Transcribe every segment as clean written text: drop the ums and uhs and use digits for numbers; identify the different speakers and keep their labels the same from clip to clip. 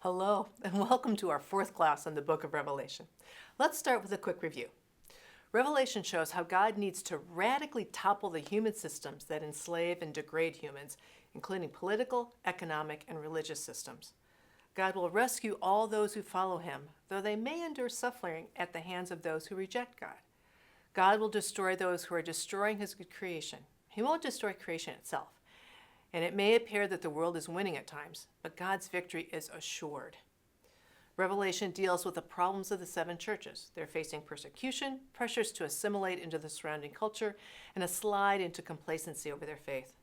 Speaker 1: Hello, and welcome to our fourth class on the book of Revelation. Let's start with a quick review. Revelation shows how God needs to radically topple the human systems that enslave and degrade humans, including political, economic, and religious systems. God will rescue all those who follow him, though they may endure suffering at the hands of those who reject God. God will destroy those who are destroying his good creation. He won't destroy creation itself. And it may appear that the world is winning at times, but God's victory is assured. Revelation deals with the problems of the seven churches. They're facing persecution, pressures to assimilate into the surrounding culture, and a slide into complacency over their faith.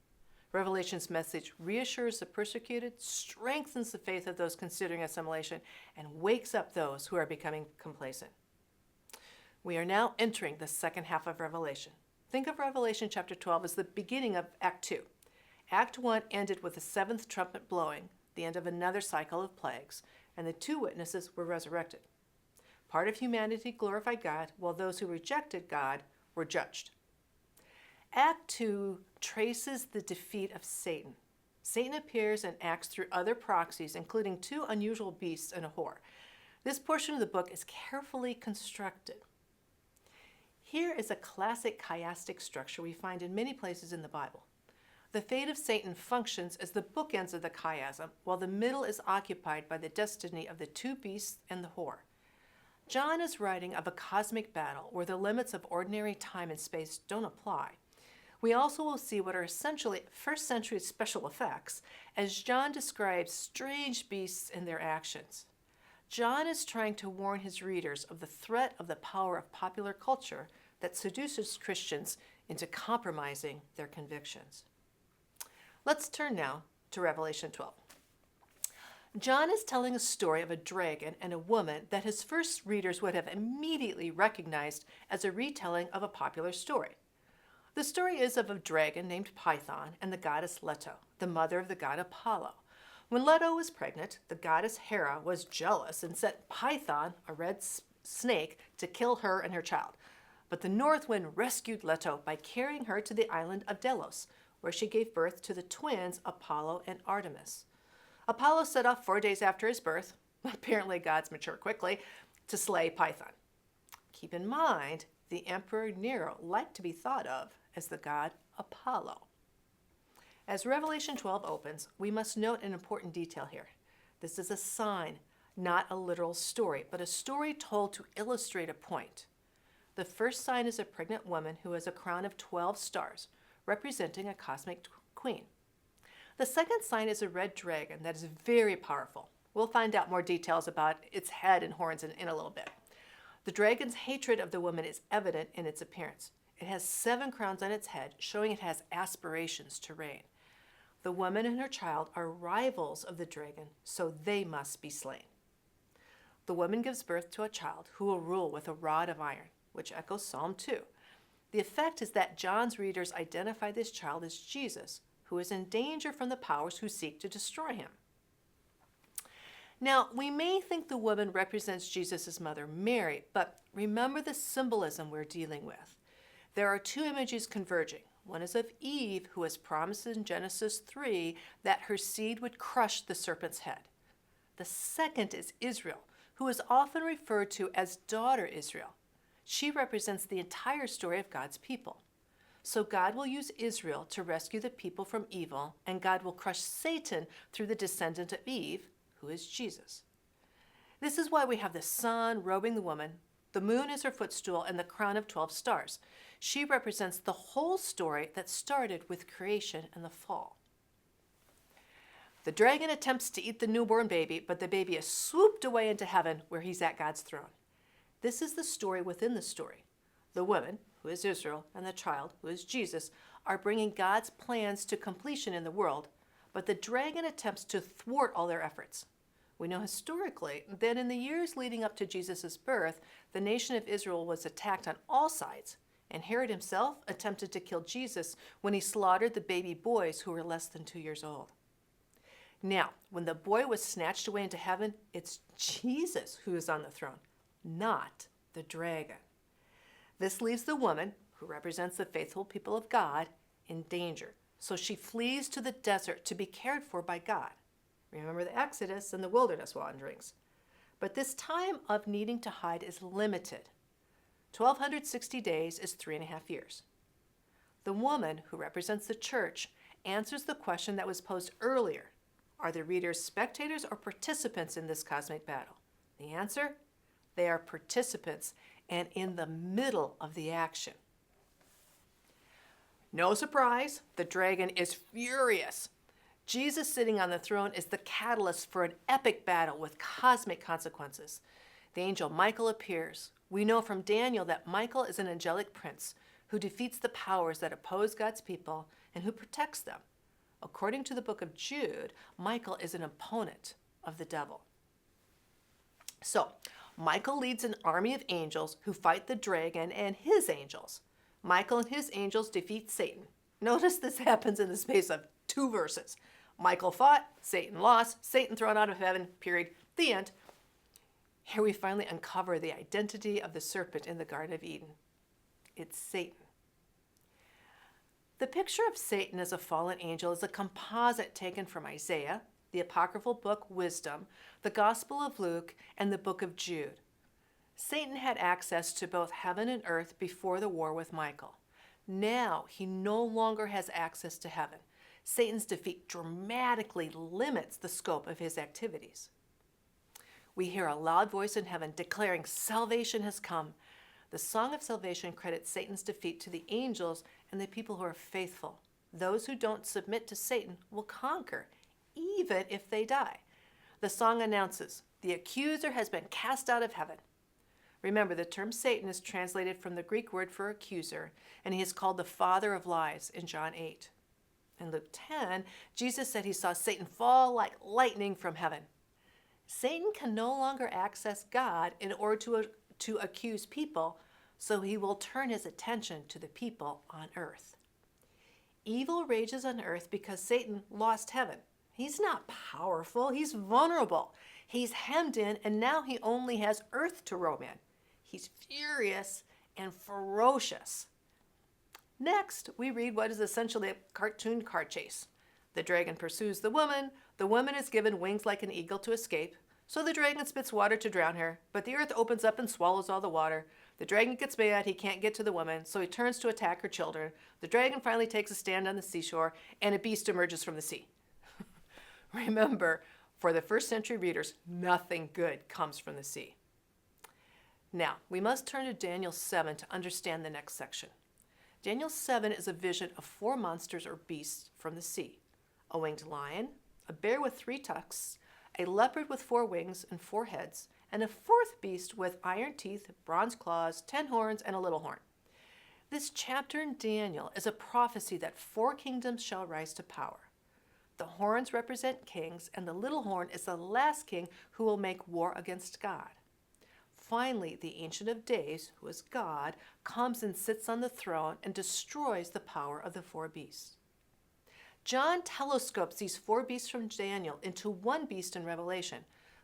Speaker 1: Revelation's message reassures the persecuted, strengthens the faith of those considering assimilation, and wakes up those who are becoming complacent. We are now entering the second half of Revelation. Think of Revelation chapter 12 as the beginning of Act 2. Act 1 ended with the seventh trumpet blowing, the end of another cycle of plagues, and the two witnesses were resurrected. Part of humanity glorified God, while those who rejected God were judged. Act 2 traces the defeat of Satan. Satan appears and acts through other proxies, including two unusual beasts and a whore. This portion of the book is carefully constructed. Here is a classic chiastic structure we find in many places in the Bible. The fate of Satan functions as the bookends of the chiasm, while the middle is occupied by the destiny of the two beasts and the whore. John is writing of a cosmic battle where the limits of ordinary time and space don't apply. We also will see what are essentially first century special effects as John describes strange beasts and their actions. John is trying to warn his readers of the threat of the power of popular culture that seduces Christians into compromising their convictions. Let's turn now to Revelation 12. John is telling a story of a dragon and a woman that his first readers would have immediately recognized as a retelling of a popular story. The story is of a dragon named Python and the goddess Leto, the mother of the god Apollo. When Leto was pregnant, the goddess Hera was jealous and sent Python, a red snake, to kill her and her child. But the north wind rescued Leto by carrying her to the island of Delos, where she gave birth to the twins Apollo and Artemis. Apollo set off 4 days after his birth, apparently gods mature quickly, to slay Python. Keep in mind, the Emperor Nero liked to be thought of as the god Apollo. As Revelation 12 opens, we must note an important detail here. This is a sign, not a literal story, but a story told to illustrate a point. The first sign is a pregnant woman who has a crown of 12 stars, representing a cosmic queen. The second sign is a red dragon that is very powerful. We'll find out more details about its head and horns in a little bit. The dragon's hatred of the woman is evident in its appearance. It has 7 crowns on its head, showing it has aspirations to reign. The woman and her child are rivals of the dragon, so they must be slain. The woman gives birth to a child who will rule with a rod of iron, which echoes Psalm 2. The effect is that John's readers identify this child as Jesus, who is in danger from the powers who seek to destroy him. Now, we may think the woman represents Jesus' mother, Mary, but remember the symbolism we're dealing with. There are 2 images converging. One is of Eve, who was promised in Genesis 3 that her seed would crush the serpent's head. The second is Israel, who is often referred to as daughter Israel. She represents the entire story of God's people. So God will use Israel to rescue the people from evil, and God will crush Satan through the descendant of Eve, who is Jesus. This is why we have the sun robing the woman, the moon is her footstool, and the crown of 12 stars. She represents the whole story that started with creation and the fall. The dragon attempts to eat the newborn baby, but the baby is swooped away into heaven where he's at God's throne. This is the story within the story. The woman, who is Israel, and the child, who is Jesus, are bringing God's plans to completion in the world, but the dragon attempts to thwart all their efforts. We know historically that in the years leading up to Jesus' birth, the nation of Israel was attacked on all sides, and Herod himself attempted to kill Jesus when he slaughtered the baby boys who were less than 2 years old. Now, when the boy was snatched away into heaven, it's Jesus who is on the throne, not the dragon. This leaves the woman, who represents the faithful people of God, in danger. So she flees to the desert to be cared for by God. Remember the Exodus and the wilderness wanderings. But this time of needing to hide is limited. 1,260 days is 3.5 years. The woman, who represents the church, answers the question that was posed earlier. Are the readers spectators or participants in this cosmic battle? The answer? They are participants and in the middle of the action. No surprise, the dragon is furious. Jesus sitting on the throne is the catalyst for an epic battle with cosmic consequences. The angel Michael appears. We know from Daniel that Michael is an angelic prince who defeats the powers that oppose God's people and who protects them. According to the book of Jude, Michael is an opponent of the devil. So, Michael leads an army of angels who fight the dragon and his angels. Michael and his angels defeat Satan. Notice this happens in the space of 2 verses. Michael fought, Satan lost, Satan thrown out of heaven, period, the end. Here we finally uncover the identity of the serpent in the Garden of Eden. It's Satan. The picture of Satan as a fallen angel is a composite taken from Isaiah, the apocryphal book Wisdom, the Gospel of Luke, and the book of Jude. Satan had access to both heaven and earth before the war with Michael. Now he no longer has access to heaven. Satan's defeat dramatically limits the scope of his activities. We hear a loud voice in heaven declaring salvation has come. The song of salvation credits Satan's defeat to the angels and the people who are faithful. Those who don't submit to Satan will conquer, even if they die. The song announces, the accuser has been cast out of heaven. Remember, the term Satan is translated from the Greek word for accuser, and he is called the father of lies in John 8. In Luke 10, Jesus said he saw Satan fall like lightning from heaven. Satan can no longer access God in order to accuse people, so he will turn his attention to the people on earth. Evil rages on earth because Satan lost heaven. He's not powerful, he's vulnerable. He's hemmed in, and now he only has earth to roam in. He's furious and ferocious. Next, we read what is essentially a cartoon car chase. The dragon pursues the woman is given wings like an eagle to escape, so the dragon spits water to drown her, but the earth opens up and swallows all the water. The dragon gets mad, he can't get to the woman, so he turns to attack her children. The dragon finally takes a stand on the seashore, and a beast emerges from the sea. Remember, for the first century readers, nothing good comes from the sea. Now, we must turn to Daniel 7 to understand the next section. Daniel 7 is a vision of 4 monsters or beasts from the sea. A winged lion, a bear with 3 tusks, a leopard with 4 wings and 4 heads, and a 4th beast with iron teeth, bronze claws, 10 horns, and a little horn. This chapter in Daniel is a prophecy that 4 kingdoms shall rise to power. The horns represent kings, and the little horn is the last king who will make war against God. Finally, the Ancient of Days, who is God, comes and sits on the throne and destroys the power of the 4 beasts. John telescopes these 4 beasts from Daniel into one beast in Revelation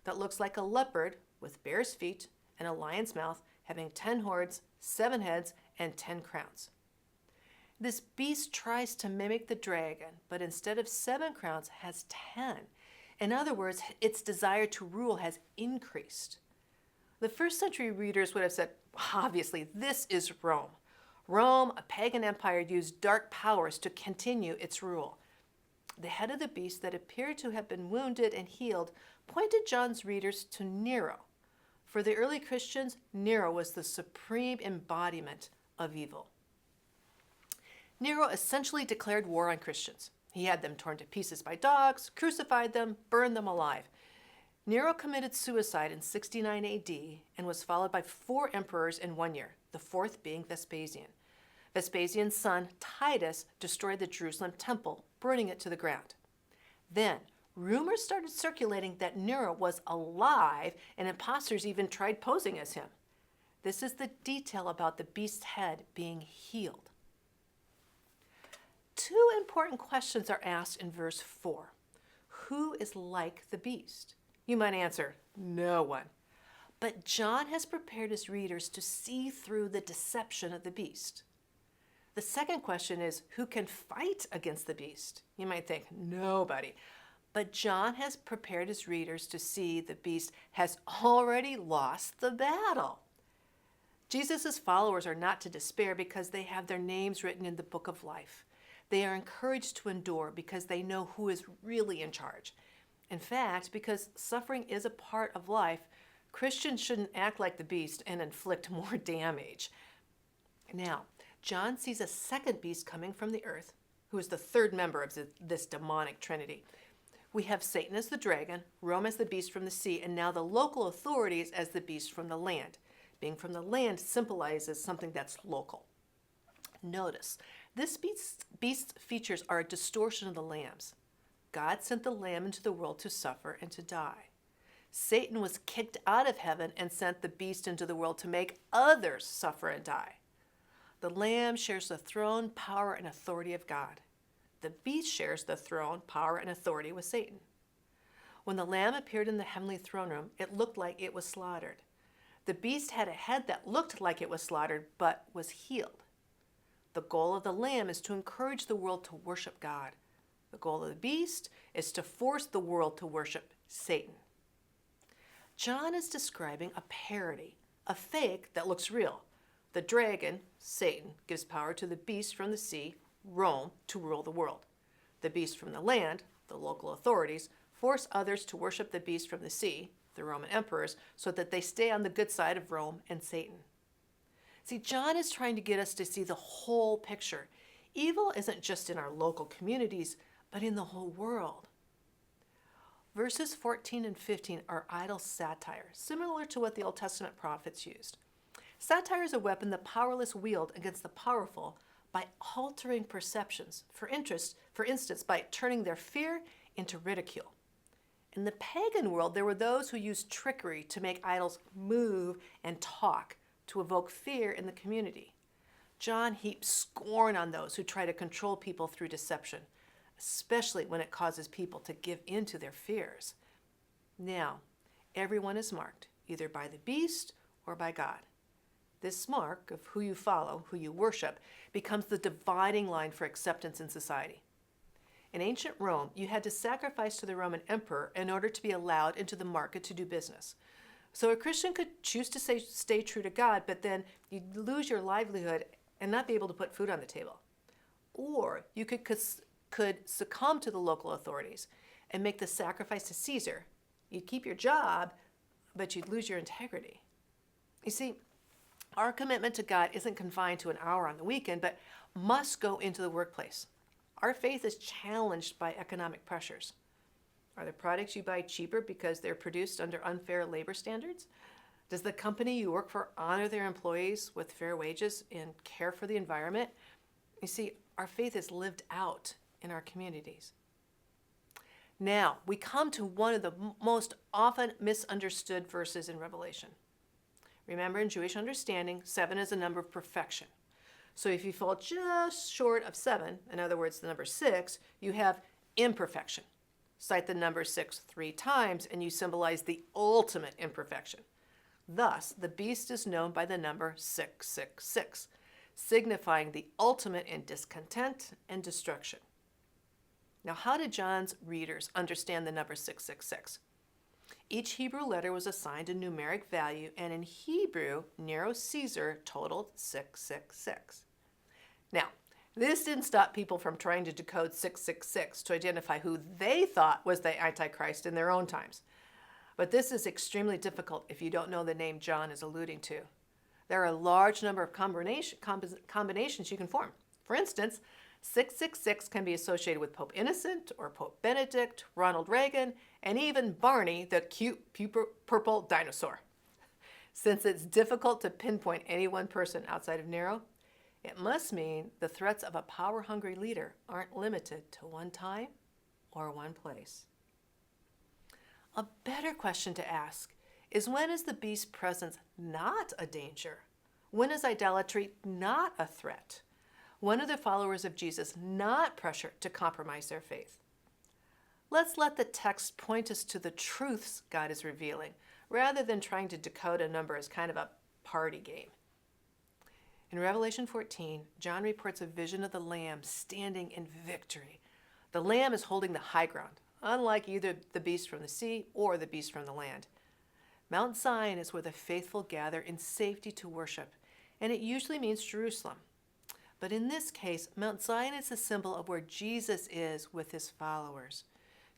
Speaker 1: that looks like a leopard with bear's feet and a lion's mouth, having 10 horns, 7 heads, and 10 crowns. This beast tries to mimic the dragon, but instead of 7 crowns, has 10. In other words, its desire to rule has increased. The first century readers would have said, obviously, this is Rome. Rome, a pagan empire, used dark powers to continue its rule. The head of the beast that appeared to have been wounded and healed pointed John's readers to Nero. For the early Christians, Nero was the supreme embodiment of evil. Nero essentially declared war on Christians. He had them torn to pieces by dogs, crucified them, burned them alive. Nero committed suicide in 69 AD and was followed by 4 emperors in 1 year, the 4th being Vespasian. Vespasian's son, Titus, destroyed the Jerusalem temple, burning it to the ground. Then, rumors started circulating that Nero was alive, and imposters even tried posing as him. This is the detail about the beast's head being healed. 2 important questions are asked in verse 4. Who is like the beast? You might answer, no one. But John has prepared his readers to see through the deception of the beast. The second question is, who can fight against the beast? You might think, nobody. But John has prepared his readers to see the beast has already lost the battle. Jesus' followers are not to despair because they have their names written in the book of life. They are encouraged to endure because they know who is really in charge. In fact, because suffering is a part of life, Christians shouldn't act like the beast and inflict more damage. Now, John sees a second beast coming from the earth, who is the third member of this demonic trinity. We have Satan as the dragon, Rome as the beast from the sea, and now the local authorities as the beast from the land. Being from the land symbolizes something that's local. Notice, this beast's features are a distortion of the lambs. God sent the lamb into the world to suffer and to die. Satan was kicked out of heaven and sent the beast into the world to make others suffer and die. The lamb shares the throne, power, and authority of God. The beast shares the throne, power, and authority with Satan. When the lamb appeared in the heavenly throne room, it looked like it was slaughtered. The beast had a head that looked like it was slaughtered, but was healed. The goal of the lamb is to encourage the world to worship God. The goal of the beast is to force the world to worship Satan. John is describing a parody, a fake that looks real. The dragon, Satan, gives power to the beast from the sea, Rome, to rule the world. The beast from the land, the local authorities, force others to worship the beast from the sea, the Roman emperors, so that they stay on the good side of Rome and Satan. See, John is trying to get us to see the whole picture. Evil isn't just in our local communities, but in the whole world. Verses 14 and 15 are idle satire, similar to what the Old Testament prophets used. Satire is a weapon the powerless wield against the powerful by altering perceptions, for instance, by turning their fear into ridicule. In the pagan world, there were those who used trickery to make idols move and talk to evoke fear in the community. John heaps scorn on those who try to control people through deception, especially when it causes people to give in to their fears. Now, everyone is marked, either by the beast or by God. This mark of who you follow, who you worship, becomes the dividing line for acceptance in society. In ancient Rome, you had to sacrifice to the Roman emperor in order to be allowed into the market to do business. So a Christian could choose to stay true to God, but then you'd lose your livelihood and not be able to put food on the table. Or you could succumb to the local authorities and make the sacrifice to Caesar. You'd keep your job, but you'd lose your integrity. You see, our commitment to God isn't confined to an hour on the weekend, but must go into the workplace. Our faith is challenged by economic pressures. Are the products you buy cheaper because they're produced under unfair labor standards? Does the company you work for honor their employees with fair wages and care for the environment? You see, our faith is lived out in our communities. Now, we come to one of the most often misunderstood verses in Revelation. Remember, in Jewish understanding, 7 is a number of perfection. So if you fall just short of 7, in other words, the number 6, you have imperfection. Cite the number 6 3 times, and you symbolize the ultimate imperfection. Thus, the beast is known by the number 666, signifying the ultimate in discontent and destruction. Now, how did John's readers understand the number 666? Each Hebrew letter was assigned a numeric value, and in Hebrew, Nero Caesar totaled 666. Now, this didn't stop people from trying to decode 666 to identify who they thought was the Antichrist in their own times. But this is extremely difficult if you don't know the name John is alluding to. There are a large number of combinations you can form. For instance, 666 can be associated with Pope Innocent or Pope Benedict, Ronald Reagan, and even Barney, the cute purple dinosaur. Since it's difficult to pinpoint any one person outside of Nero, it must mean the threats of a power-hungry leader aren't limited to one time or one place. A better question to ask is, when is the beast's presence not a danger? When is idolatry not a threat? When are the followers of Jesus not pressured to compromise their faith? Let's let the text point us to the truths God is revealing, rather than trying to decode a number as kind of a party game. In Revelation 14, John reports a vision of the Lamb standing in victory. The Lamb is holding the high ground, unlike either the beast from the sea or the beast from the land. Mount Zion is where the faithful gather in safety to worship, and it usually means Jerusalem. But in this case, Mount Zion is a symbol of where Jesus is with his followers.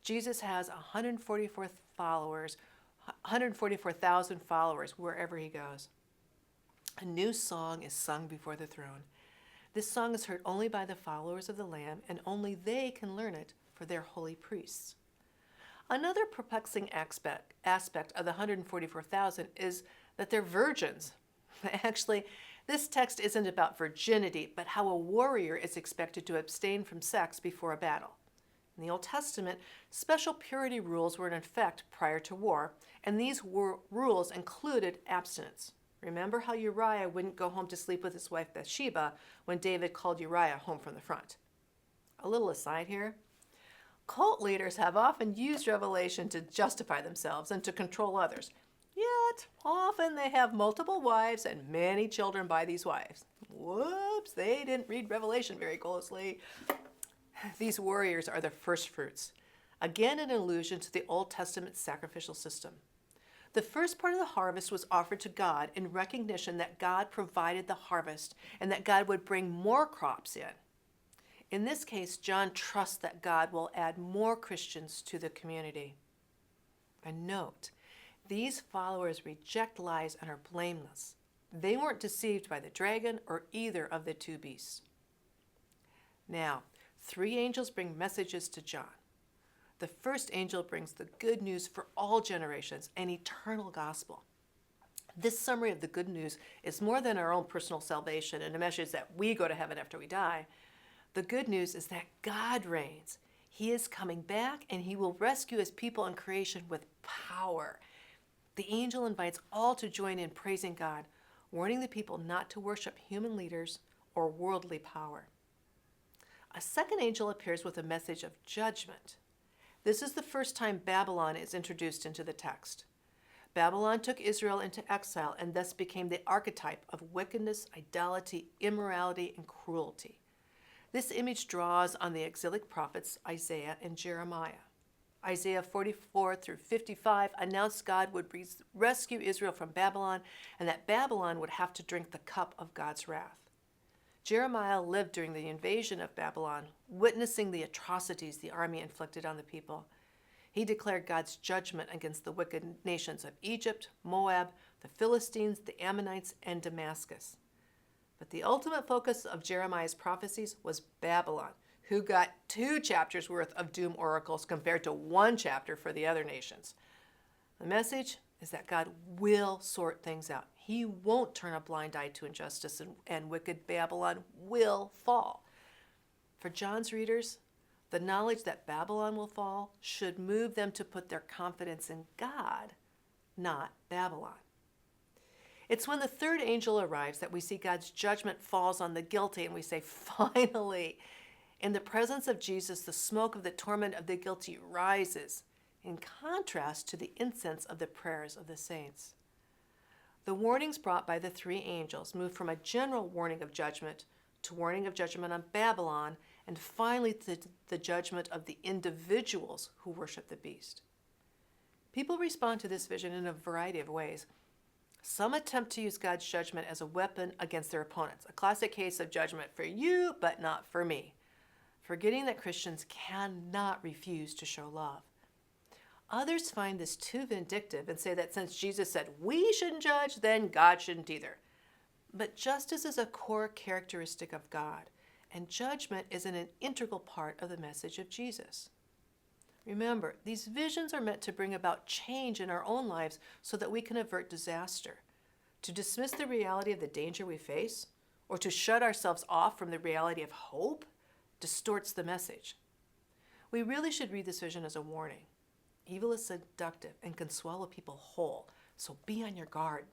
Speaker 1: Jesus has 144,000 followers wherever he goes. A new song is sung before the throne. This song is heard only by the followers of the Lamb, and only they can learn it for their holy priests. Another perplexing aspect of the 144,000 is that they're virgins. Actually, this text isn't about virginity, but how a warrior is expected to abstain from sex before a battle. In the Old Testament, special purity rules were in effect prior to war, and these rules included abstinence. Remember how Uriah wouldn't go home to sleep with his wife Bathsheba when David called Uriah home from the front. A little aside here. Cult leaders have often used Revelation to justify themselves and to control others. Yet, often they have multiple wives and many children by these wives. Whoops, they didn't read Revelation very closely. These warriors are the first fruits. Again, an allusion to the Old Testament sacrificial system. The first part of the harvest was offered to God in recognition that God provided the harvest and that God would bring more crops in. In this case, John trusts that God will add more Christians to the community. And note, these followers reject lies and are blameless. They weren't deceived by the dragon or either of the two beasts. Now, 3 angels bring messages to John. The first angel brings the good news for all generations, an eternal gospel. This summary of the good news is more than our own personal salvation and a message that we go to heaven after we die. The good news is that God reigns. He is coming back, and he will rescue his people and creation with power. The angel invites all to join in praising God, warning the people not to worship human leaders or worldly power. A second angel appears with a message of judgment. This is the first time Babylon is introduced into the text. Babylon took Israel into exile and thus became the archetype of wickedness, idolatry, immorality, and cruelty. This image draws on the exilic prophets Isaiah and Jeremiah. Isaiah 44 through 55 announced God would rescue Israel from Babylon and that Babylon would have to drink the cup of God's wrath. Jeremiah lived during the invasion of Babylon, witnessing the atrocities the army inflicted on the people. He declared God's judgment against the wicked nations of Egypt, Moab, the Philistines, the Ammonites, and Damascus. But the ultimate focus of Jeremiah's prophecies was Babylon, who got 2 chapters worth of doom oracles compared to 1 chapter for the other nations. The message is that God will sort things out. He won't turn a blind eye to injustice, and wicked Babylon will fall. For John's readers, the knowledge that Babylon will fall should move them to put their confidence in God, not Babylon. It's when the third angel arrives that we see God's judgment falls on the guilty, and we say, finally. In the presence of Jesus, the smoke of the torment of the guilty rises, in contrast to the incense of the prayers of the saints. The warnings brought by the 3 angels move from a general warning of judgment to warning of judgment on Babylon, and finally to the judgment of the individuals who worship the beast. People respond to this vision in a variety of ways. Some attempt to use God's judgment as a weapon against their opponents, a classic case of judgment for you, but not for me, forgetting that Christians cannot refuse to show love. Others find this too vindictive and say that since Jesus said we shouldn't judge, then God shouldn't either. But justice is a core characteristic of God, and judgment is an integral part of the message of Jesus. Remember, these visions are meant to bring about change in our own lives so that we can avert disaster. To dismiss the reality of the danger we face, or to shut ourselves off from the reality of hope, distorts the message. We really should read this vision as a warning. Evil is seductive and can swallow people whole, so be on your guard.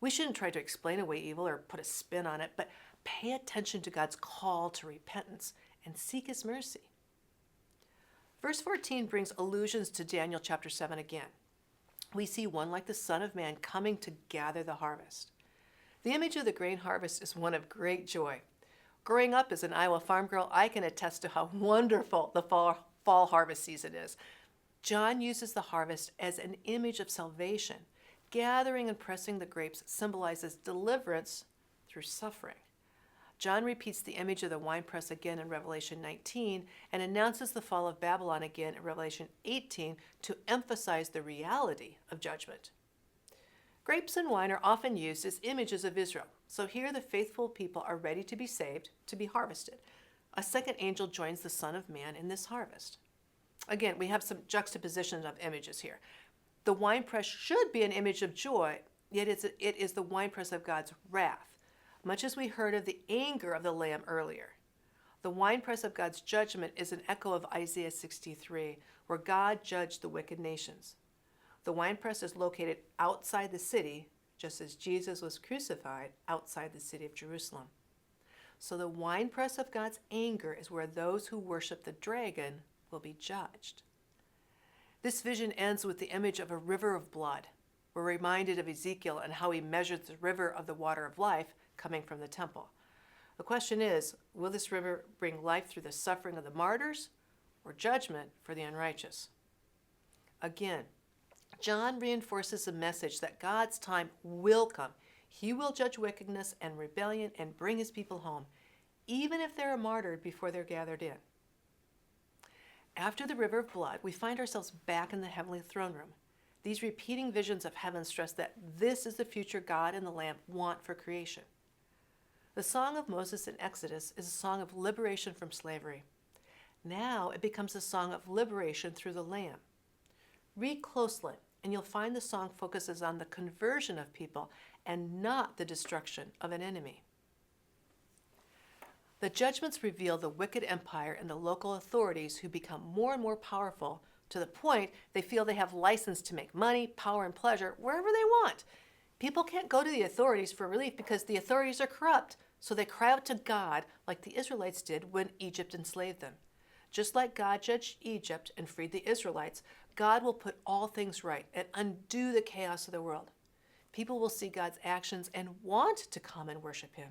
Speaker 1: We shouldn't try to explain away evil or put a spin on it, but pay attention to God's call to repentance and seek his mercy. Verse 14 brings allusions to Daniel chapter 7 again. We see one like the Son of Man coming to gather the harvest. The image of the grain harvest is one of great joy. Growing up as an Iowa farm girl, I can attest to how wonderful the fall harvest season is. John uses the harvest as an image of salvation. Gathering and pressing the grapes symbolizes deliverance through suffering. John repeats the image of the winepress again in Revelation 19 and announces the fall of Babylon again in Revelation 18 to emphasize the reality of judgment. Grapes and wine are often used as images of Israel. So here the faithful people are ready to be saved, to be harvested. A second angel joins the Son of Man in this harvest. Again, we have some juxtaposition of images here. The winepress should be an image of joy, yet it is the winepress of God's wrath, much as we heard of the anger of the Lamb earlier. The winepress of God's judgment is an echo of Isaiah 63, where God judged the wicked nations. The winepress is located outside the city, just as Jesus was crucified outside the city of Jerusalem. So the winepress of God's anger is where those who worship the dragon will be judged. This vision ends with the image of a river of blood. We're reminded of Ezekiel and how he measured the river of the water of life coming from the temple. The question is, will this river bring life through the suffering of the martyrs or judgment for the unrighteous? Again, John reinforces the message that God's time will come. He will judge wickedness and rebellion and bring his people home, even if they're martyred before they're gathered in. After the river of blood, we find ourselves back in the heavenly throne room. These repeating visions of heaven stress that this is the future God and the Lamb want for creation. The Song of Moses in Exodus is a song of liberation from slavery. Now it becomes a song of liberation through the Lamb. Read closely, and you'll find the song focuses on the conversion of people and not the destruction of an enemy. The judgments reveal the wicked empire and the local authorities who become more and more powerful to the point they feel they have license to make money, power, and pleasure wherever they want. People can't go to the authorities for relief because the authorities are corrupt, so they cry out to God like the Israelites did when Egypt enslaved them. Just like God judged Egypt and freed the Israelites, God will put all things right and undo the chaos of the world. People will see God's actions and want to come and worship him.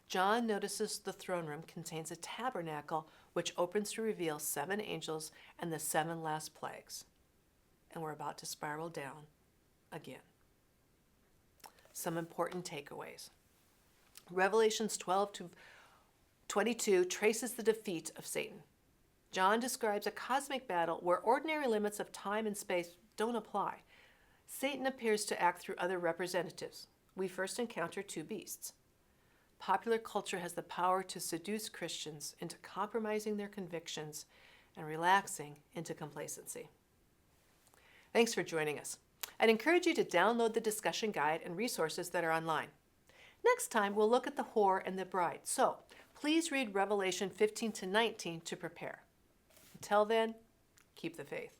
Speaker 1: John notices the throne room contains a tabernacle which opens to reveal 7 angels and the 7 last plagues. And we're about to spiral down again. Some important takeaways. Revelations 12 to 22 traces the defeat of Satan. John describes a cosmic battle where ordinary limits of time and space don't apply. Satan appears to act through other representatives. We first encounter 2 beasts. Popular culture has the power to seduce Christians into compromising their convictions and relaxing into complacency. Thanks for joining us. I'd encourage you to download the discussion guide and resources that are online. Next time, we'll look at the whore and the bride. So please read Revelation 15 to 19 to prepare. Until then, keep the faith.